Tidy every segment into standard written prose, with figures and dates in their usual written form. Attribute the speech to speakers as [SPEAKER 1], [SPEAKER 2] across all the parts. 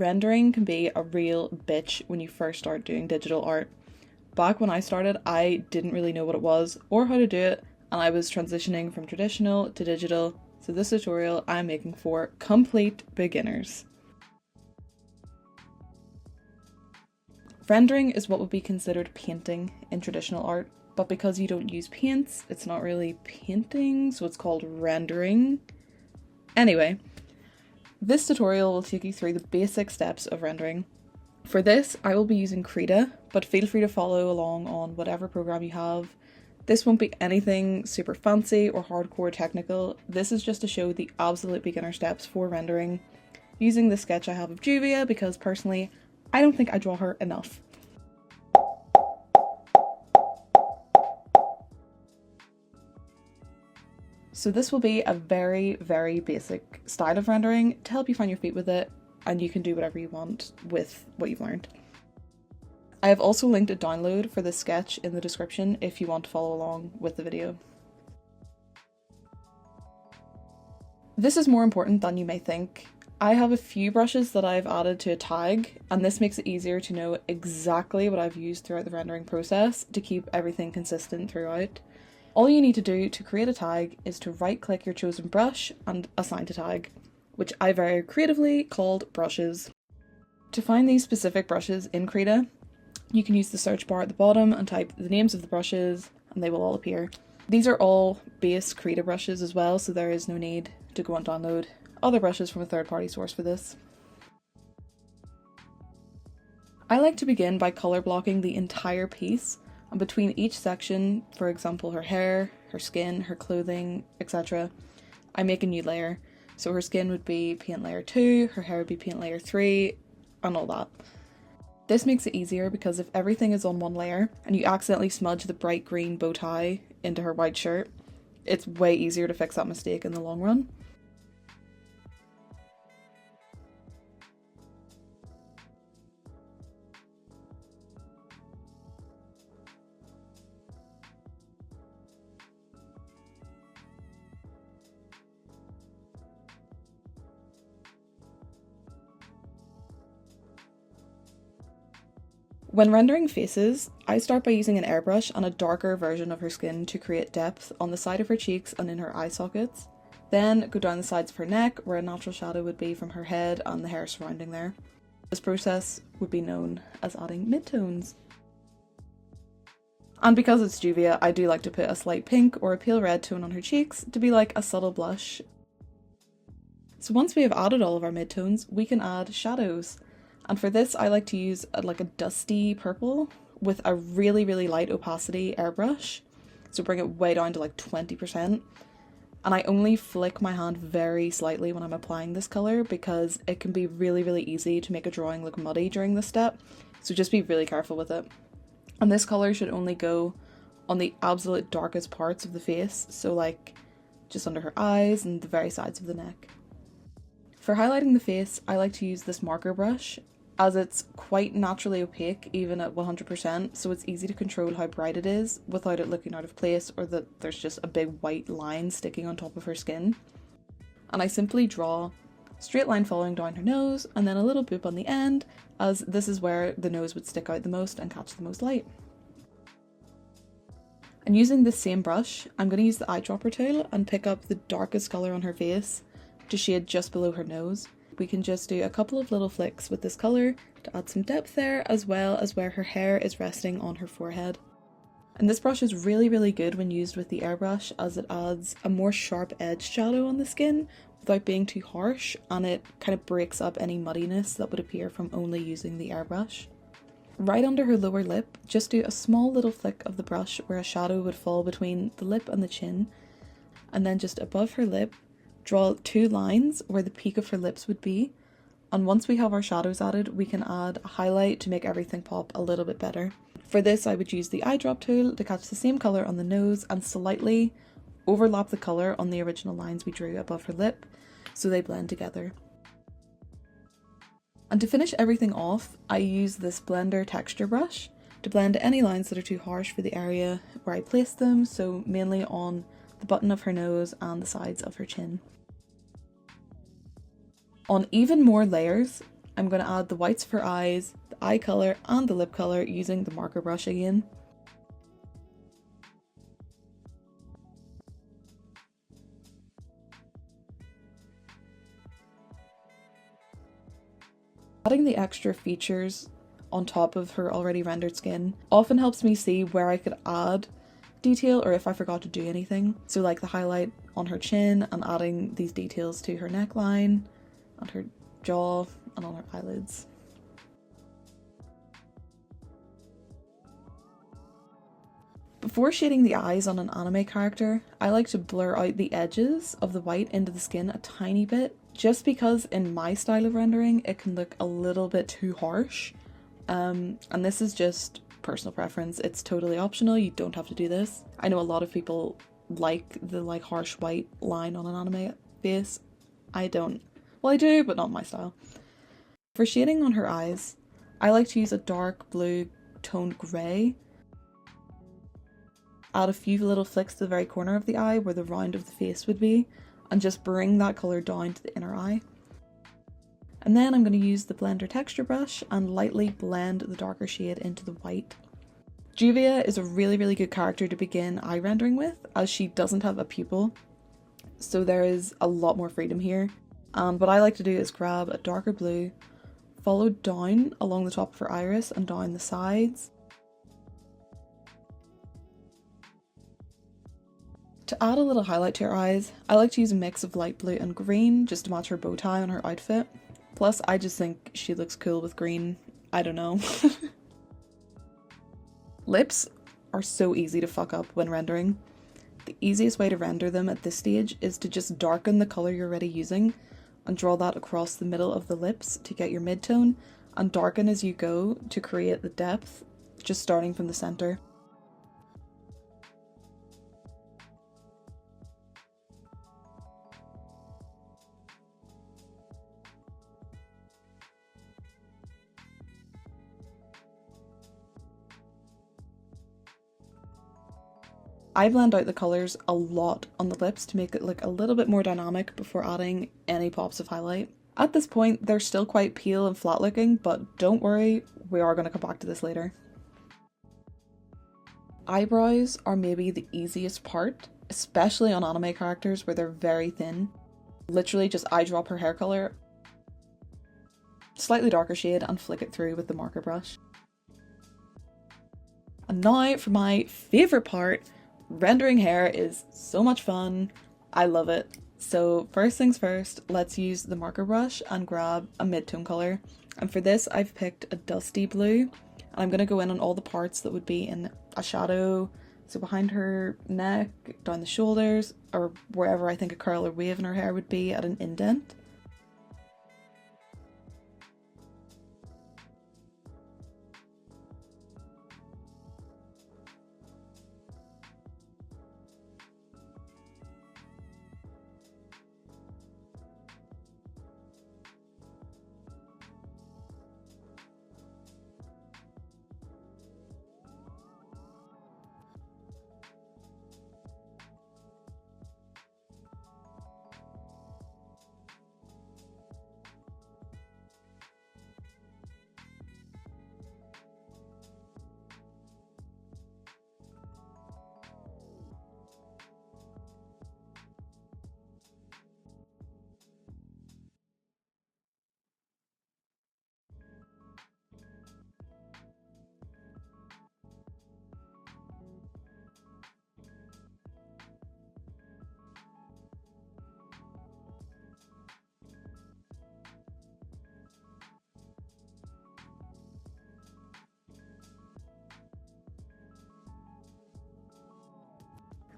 [SPEAKER 1] Rendering can be a real bitch when you first start doing digital art. Back when I started, I didn't really know what it was or how to do it, and I was transitioning from traditional to digital, so this tutorial I'm making for complete beginners. Rendering is what would be considered painting in traditional art, but because you don't use paints, it's not really painting, so it's called rendering. Anyway, this tutorial will take you through the basic steps of rendering. For this, I will be using Krita, but feel free to follow along on whatever program you have. This won't be anything super fancy or hardcore technical. This is just to show the absolute beginner steps for rendering, using the sketch I have of Juvia because personally, I don't think I draw her enough. So this will be a very, very basic style of rendering to help you find your feet with it, and you can do whatever you want with what you've learned. I have also linked a download for this sketch in the description if you want to follow along with the video. This is more important than you may think. I have a few brushes that I've added to a tag, and this makes it easier to know exactly what I've used throughout the rendering process to keep everything consistent throughout. All you need to do to create a tag is to right-click your chosen brush and assign to tag, which I very creatively called brushes. To find these specific brushes in Krita, you can use the search bar at the bottom and type the names of the brushes and they will all appear. These are all base Krita brushes as well, so there is no need to go and download other brushes from a third-party source for this. I like to begin by colour blocking the entire piece, and between each section, for example her hair, her skin, her clothing, etc., I make a new layer. So her skin would be paint layer 2, her hair would be paint layer 3, and all that. This makes it easier because if everything is on one layer and you accidentally smudge the bright green bow tie into her white shirt, it's way easier to fix that mistake in the long run. When rendering faces, I start by using an airbrush and a darker version of her skin to create depth on the side of her cheeks and in her eye sockets. Then go down the sides of her neck where a natural shadow would be from her head and the hair surrounding there. This process would be known as adding midtones. And because it's Juvia, I do like to put a slight pink or a pale red tone on her cheeks to be like a subtle blush. So once we have added all of our midtones, we can add shadows. And for this, I like to use a dusty purple with a really, really light opacity airbrush. So bring it way down to like 20%. And I only flick my hand very slightly when I'm applying this colour because it can be really, really easy to make a drawing look muddy during this step. So just be really careful with it. And this colour should only go on the absolute darkest parts of the face. So like just under her eyes and the very sides of the neck. For highlighting the face, I like to use this marker brush, as it's quite naturally opaque even at 100%, so it's easy to control how bright it is without it looking out of place or that there's just a big white line sticking on top of her skin. And I simply draw a straight line following down her nose and then a little boop on the end, as this is where the nose would stick out the most and catch the most light. And using this same brush, I'm going to use the eyedropper tool and pick up the darkest colour on her face to shade just below her nose. We can just do a couple of little flicks with this colour to add some depth there, as well as where her hair is resting on her forehead. And this brush is really, really good when used with the airbrush, as it adds a more sharp edged shadow on the skin without being too harsh, and it kind of breaks up any muddiness that would appear from only using the airbrush. Right under her lower lip, just do a small little flick of the brush where a shadow would fall between the lip and the chin, and then just above her lip, draw 2 lines where the peak of her lips would be, and once we have our shadows added, we can add a highlight to make everything pop a little bit better. For this, I would use the eyedrop tool to catch the same colour on the nose and slightly overlap the colour on the original lines we drew above her lip, so they blend together. And to finish everything off, I use this blender texture brush to blend any lines that are too harsh for the area where I placed them, so mainly on the button of her nose and the sides of her chin. On even more layers, I'm going to add the whites of her eyes, the eye colour and the lip colour using the marker brush again. Adding the extra features on top of her already rendered skin often helps me see where I could add detail or if I forgot to do anything. So like the highlight on her chin and adding these details to her neckline, on her jaw and on her eyelids. Before shading the eyes on an anime character, I like to blur out the edges of the white into the skin a tiny bit, just because in my style of rendering it can look a little bit too harsh. And this is just personal preference, it's totally optional, you don't have to do this. I know a lot of people like the harsh white line on an anime face. I don't. Well, I do, but not my style. For shading on her eyes, I like to use a dark blue toned grey. Add a few little flicks to the very corner of the eye where the round of the face would be, and just bring that colour down to the inner eye. And then I'm going to use the blender texture brush and lightly blend the darker shade into the white. Juvia is a really good character to begin eye rendering with, as she doesn't have a pupil, so there is a lot more freedom here. And what I like to do is grab a darker blue, follow down along the top of her iris and down the sides. To add a little highlight to her eyes, I like to use a mix of light blue and green just to match her bow tie on her outfit. Plus, I just think she looks cool with green. I don't know. Lips are so easy to fuck up when rendering. The easiest way to render them at this stage is to just darken the colour you're already using and draw that across the middle of the lips to get your midtone, and darken as you go to create the depth, just starting from the centre. I blend out the colours a lot on the lips to make it look a little bit more dynamic before adding any pops of highlight. At this point, they're still quite pale and flat looking, but don't worry, we are going to come back to this later. Eyebrows are maybe the easiest part, especially on anime characters where they're very thin. Literally just eyedrop her hair colour, slightly darker shade, and flick it through with the marker brush. And now for my favourite part. Rendering hair is so much fun. I love it. So first things first, let's use the marker brush and grab a mid-tone colour. And for this, I've picked a dusty blue. And I'm going to go in on all the parts that would be in a shadow. So behind her neck, down the shoulders, or wherever I think a curl or wave in her hair would be at an indent.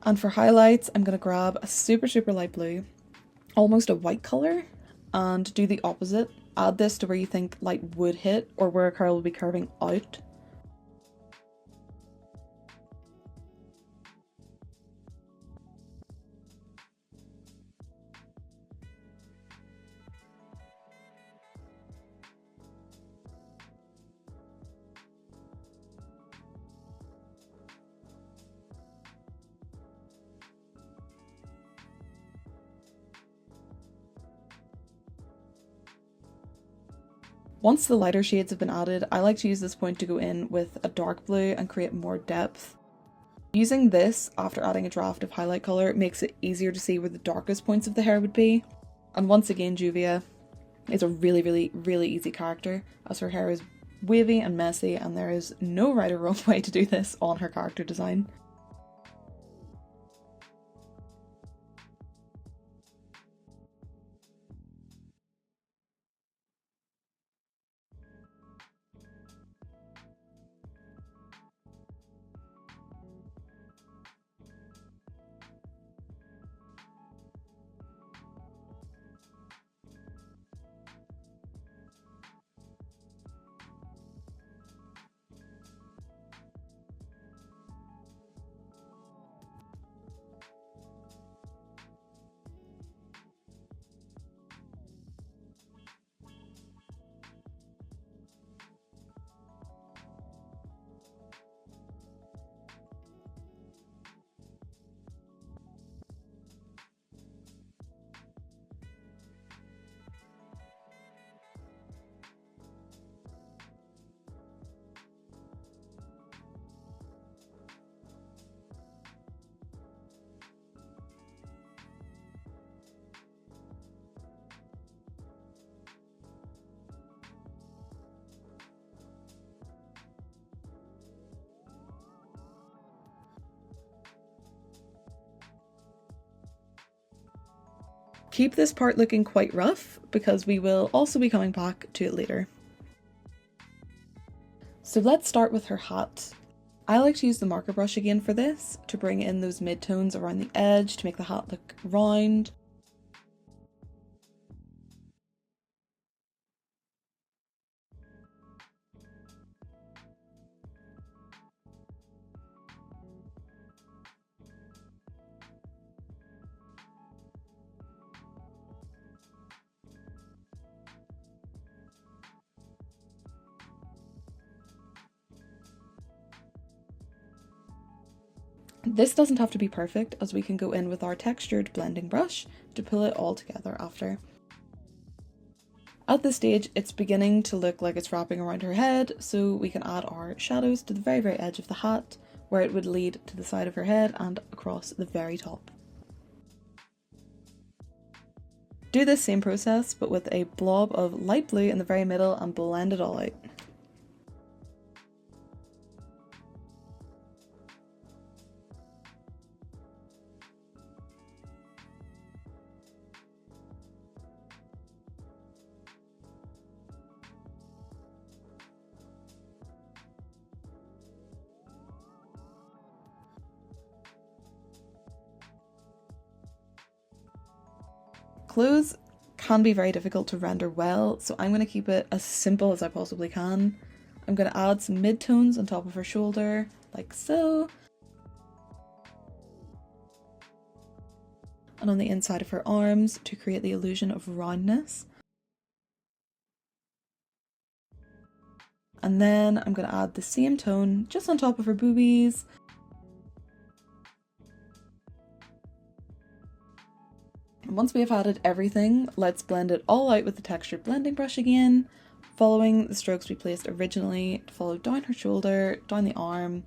[SPEAKER 1] And for highlights, I'm going to grab a super light blue, almost a white colour, and do the opposite. Add this to where you think light would hit or where a curl will be curving out. Once the lighter shades have been added, I like to use this point to go in with a dark blue and create more depth. Using this after adding a draft of highlight colour makes it easier to see where the darkest points of the hair would be. And once again, Juvia is a really easy character, as her hair is wavy and messy and there is no right or wrong way to do this on her character design. Keep this part looking quite rough because we will also be coming back to it later. So let's start with her hat. I like to use the marker brush again for this, to bring in those mid-tones around the edge to make the hat look round. This doesn't have to be perfect, as we can go in with our textured blending brush to pull it all together after. At this stage, it's beginning to look like it's wrapping around her head, so we can add our shadows to the very edge of the hat, where it would lead to the side of her head and across the very top. Do this same process, but with a blob of light blue in the very middle and blend it all out. Clothes can be very difficult to render well, so I'm going to keep it as simple as I possibly can. I'm going to add some mid-tones on top of her shoulder, like so. And on the inside of her arms to create the illusion of roundness. And then I'm going to add the same tone just on top of her boobies. And once we have added everything, let's blend it all out with the textured blending brush again, following the strokes we placed originally to follow down her shoulder, down the arm.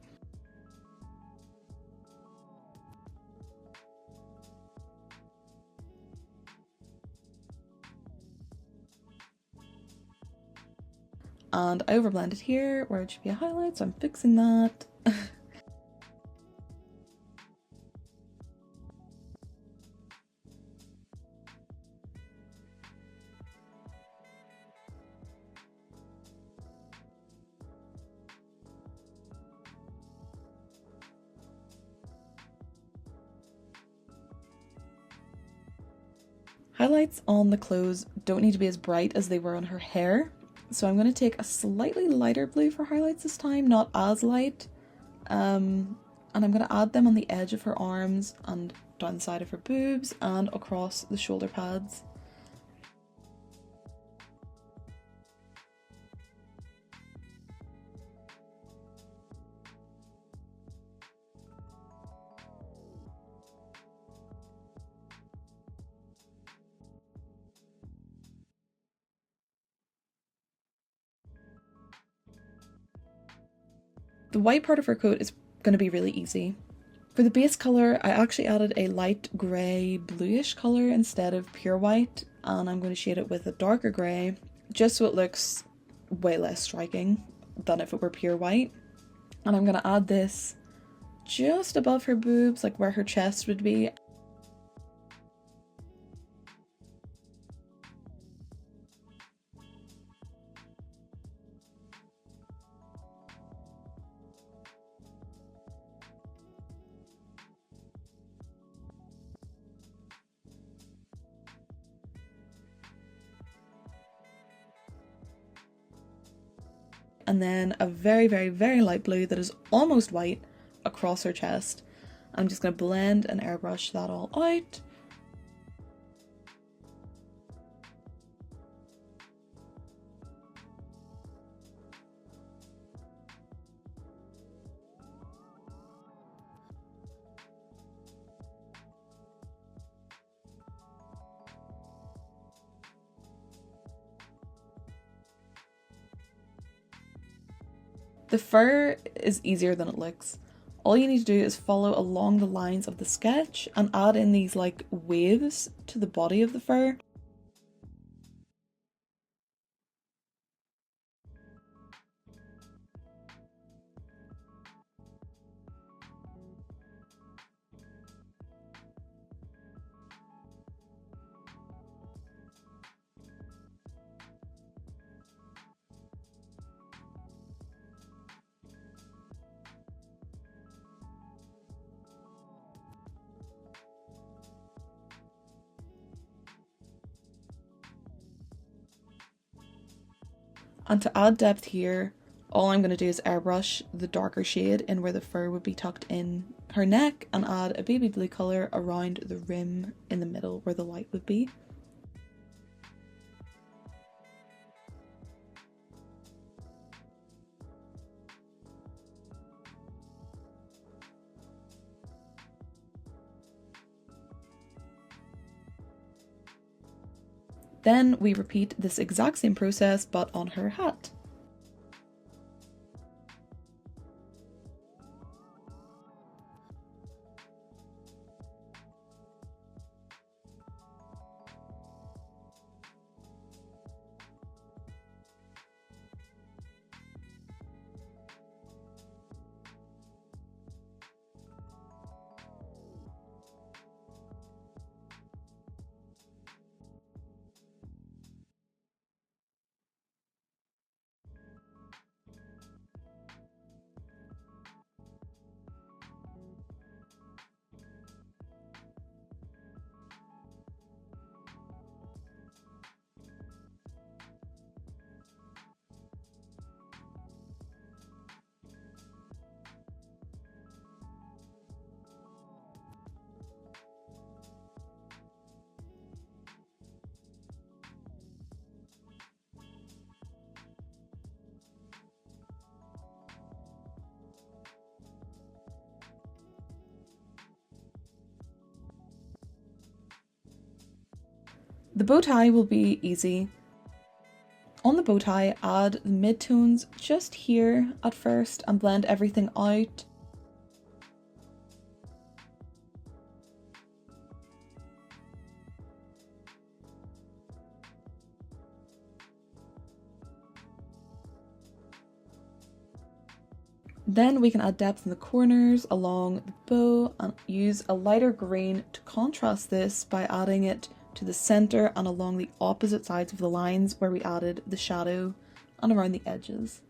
[SPEAKER 1] And I overblended here where it should be a highlight, so I'm fixing that. Highlights on the clothes don't need to be as bright as they were on her hair, so I'm going to take a slightly lighter blue for highlights this time, not as light, and I'm going to add them on the edge of her arms and down the side of her boobs and across the shoulder pads. The white part of her coat is going to be really easy. For the base colour, I actually added a light grey bluish colour instead of pure white, and I'm going to shade it with a darker grey, just so it looks way less striking than if it were pure white. And I'm going to add this just above her boobs, like where her chest would be. And then a very, very, very light blue that is almost white across her chest. I'm just going to blend and airbrush that all out. The fur is easier than it looks. All you need to do is follow along the lines of the sketch and add in these like waves to the body of the fur. And to add depth here, all I'm going to do is airbrush the darker shade in where the fur would be tucked in her neck and add a baby blue colour around the rim in the middle where the light would be. Then we repeat this exact same process but on her hat. The bow tie will be easy. On the bow tie, add the midtones just here at first and blend everything out. Then we can add depth in the corners along the bow and use a lighter green to contrast this by adding it to the center and along the opposite sides of the lines where we added the shadow and around the edges.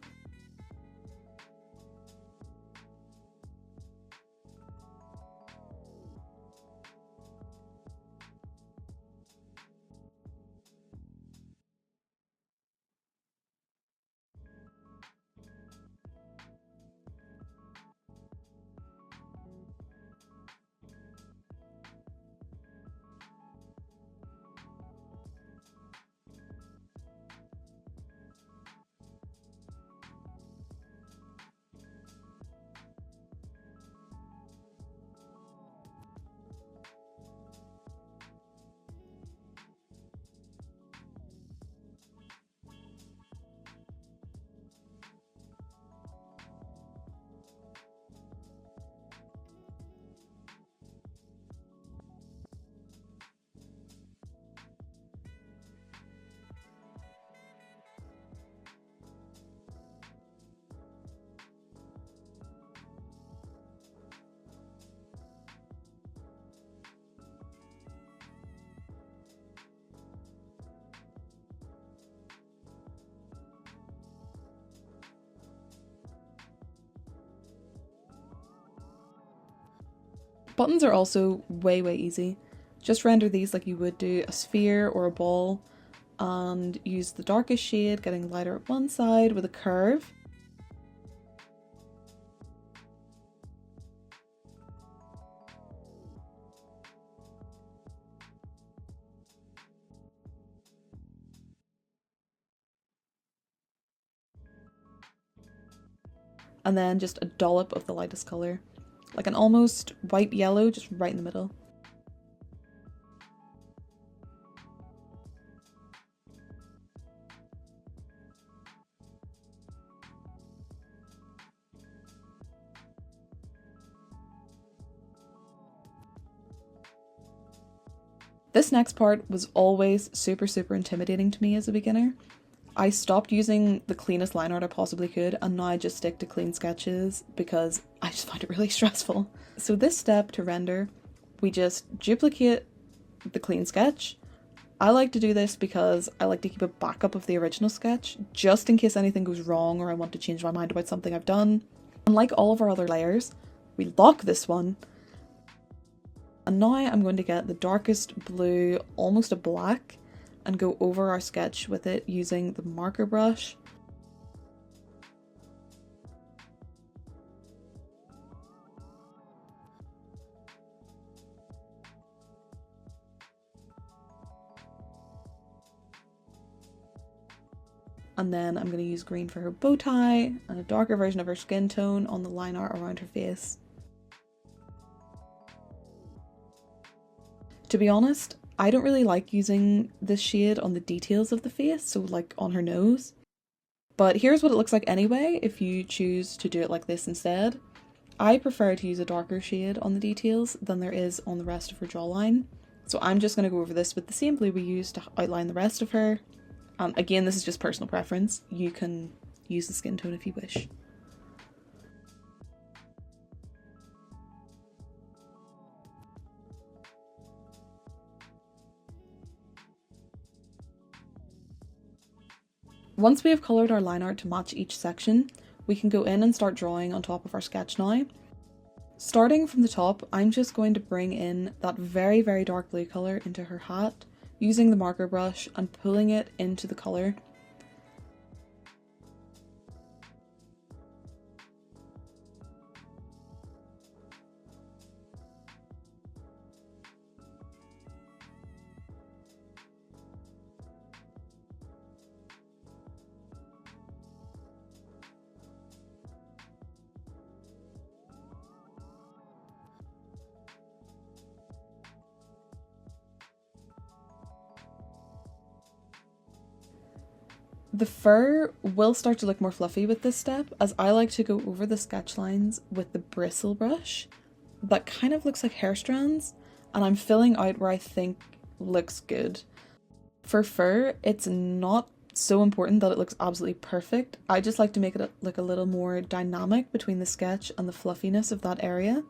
[SPEAKER 1] Buttons are also way easy. Just render these like you would do a sphere or a ball, and use the darkest shade, getting lighter at one side with a curve. And then just a dollop of the lightest colour, like an almost white yellow, just right in the middle. This next part was always super intimidating to me as a beginner. I stopped using the cleanest line art I possibly could, and now I just stick to clean sketches because I just find it really stressful. So this step to render, we just duplicate the clean sketch. I like to do this because I like to keep a backup of the original sketch, just in case anything goes wrong or I want to change my mind about something I've done. Unlike all of our other layers, we lock this one. And now I'm going to get the darkest blue, almost a black, and go over our sketch with it using the marker brush. And then I'm going to use green for her bow tie and a darker version of her skin tone on the line art around her face. To be honest, I don't really like using this shade on the details of the face, so like on her nose. But here's what it looks like anyway if you choose to do it like this instead. I prefer to use a darker shade on the details than there is on the rest of her jawline. So I'm just going to go over this with the same blue we used to outline the rest of her. Again, this is just personal preference. You can use the skin tone if you wish. Once we have coloured our line art to match each section, we can go in and start drawing on top of our sketch now. Starting from the top, I'm just going to bring in that very dark blue colour into her hat, using the marker brush and pulling it into the colour. The fur will start to look more fluffy with this step, as I like to go over the sketch lines with the bristle brush. That kind of looks like hair strands, and I'm filling out where I think looks good. For fur, it's not so important that it looks absolutely perfect. I just like to make it look a little more dynamic between the sketch and the fluffiness of that area.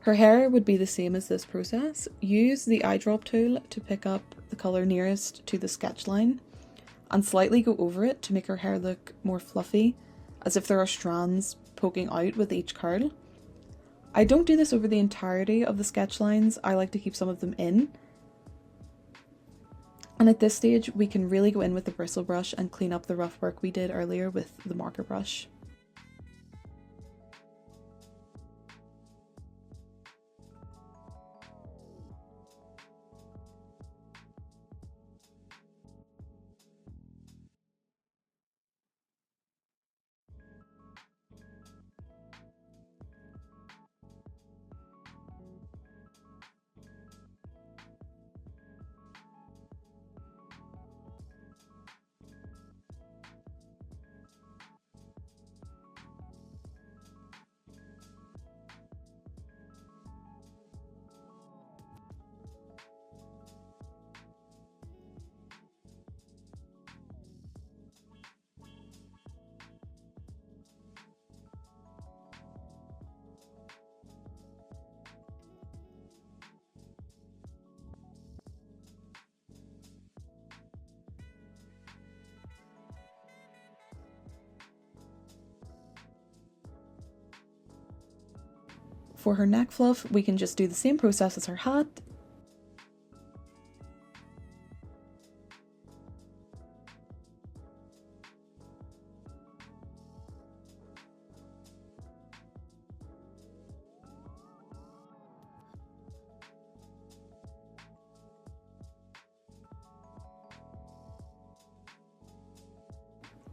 [SPEAKER 1] Her hair would be the same as this process. Use the eyedrop tool to pick up the colour nearest to the sketch line and slightly go over it to make her hair look more fluffy, as if there are strands poking out with each curl. I don't do this over the entirety of the sketch lines, I like to keep some of them in. And at this stage we can really go in with the bristle brush and clean up the rough work we did earlier with the marker brush. For her neck fluff, we can just do the same process as her hat.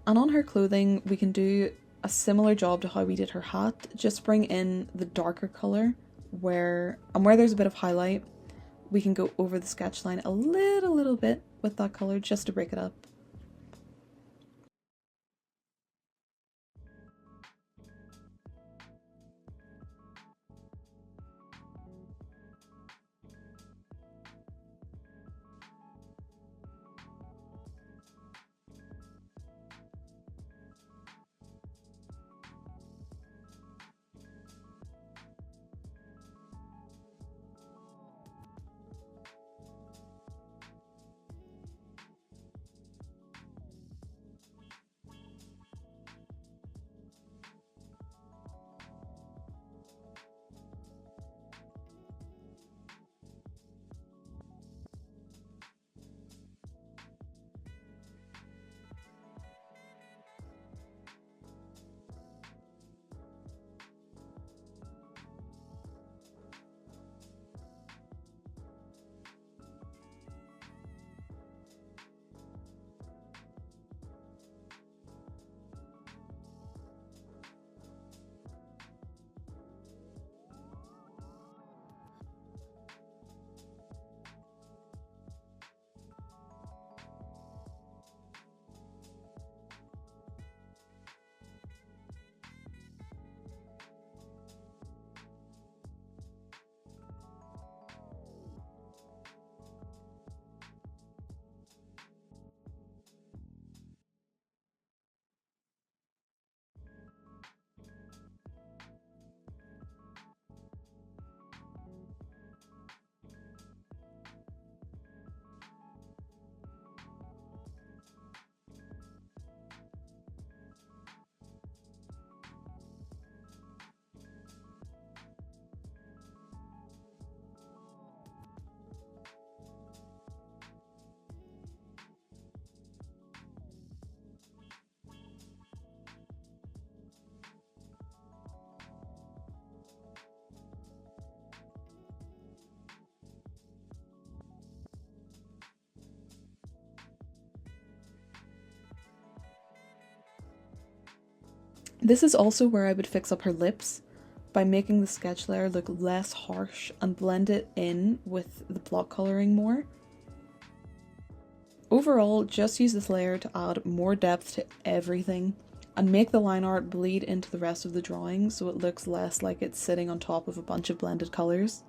[SPEAKER 1] And on her clothing, we can do a similar job to how we did her hat, just bring in the darker colour where there's a bit of highlight, we can go over the sketch line a little bit with that colour just to break it up. This is also where I would fix up her lips by making the sketch layer look less harsh and blend it in with the block colouring more. Overall, just use this layer to add more depth to everything and make the line art bleed into the rest of the drawing so it looks less like it's sitting on top of a bunch of blended colours.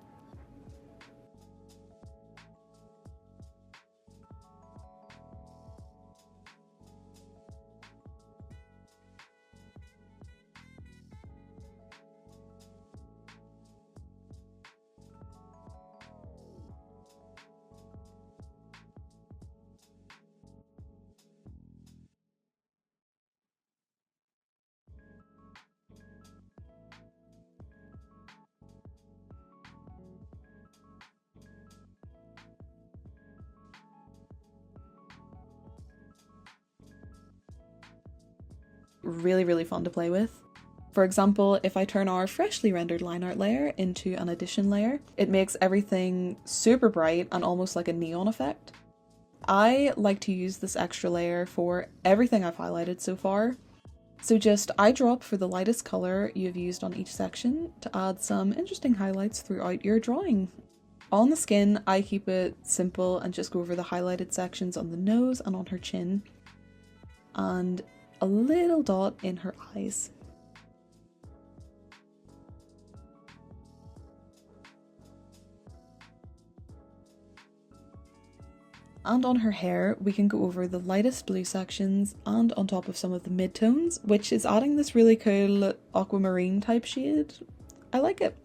[SPEAKER 1] Really fun to play with. For example, if I turn our freshly rendered line art layer into an addition layer, it makes everything super bright and almost like a neon effect. I like to use this extra layer for everything I've highlighted so far. So just eyedrop for the lightest colour you've used on each section to add some interesting highlights throughout your drawing. On the skin, I keep it simple and just go over the highlighted sections on the nose and on her chin, and a little dot in her eyes. And on her hair, we can go over the lightest blue sections and on top of some of the mid-tones, which is adding this really cool aquamarine type shade. I like it.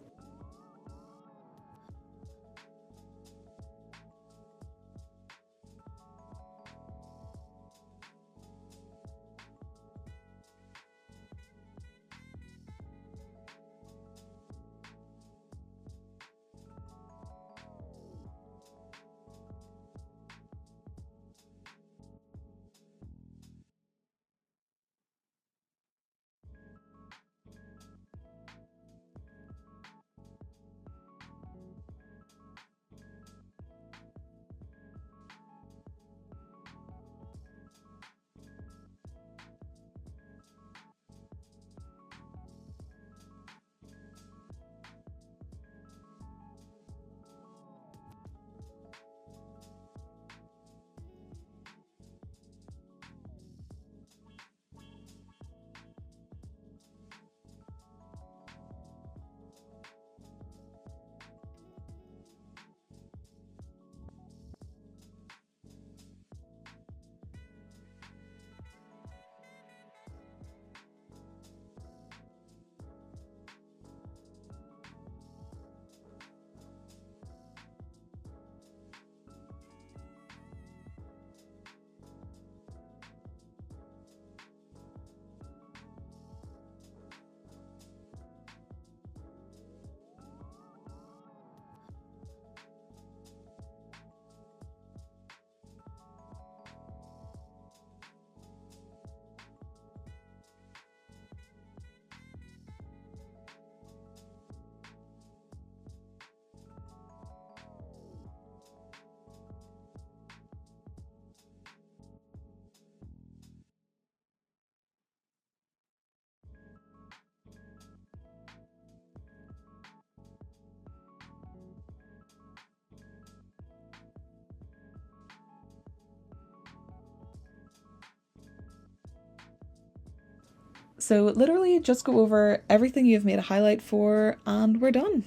[SPEAKER 1] So literally just go over everything you've made a highlight for and we're done.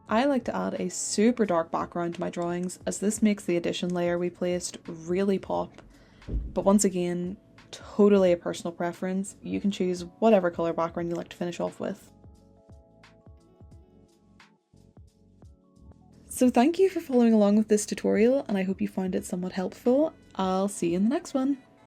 [SPEAKER 1] I like to add a super dark background to my drawings as this makes the addition layer we placed really pop. But once again, totally a personal preference. You can choose whatever colour background you like to finish off with. So thank you for following along with this tutorial and I hope you found it somewhat helpful. I'll see you in the next one.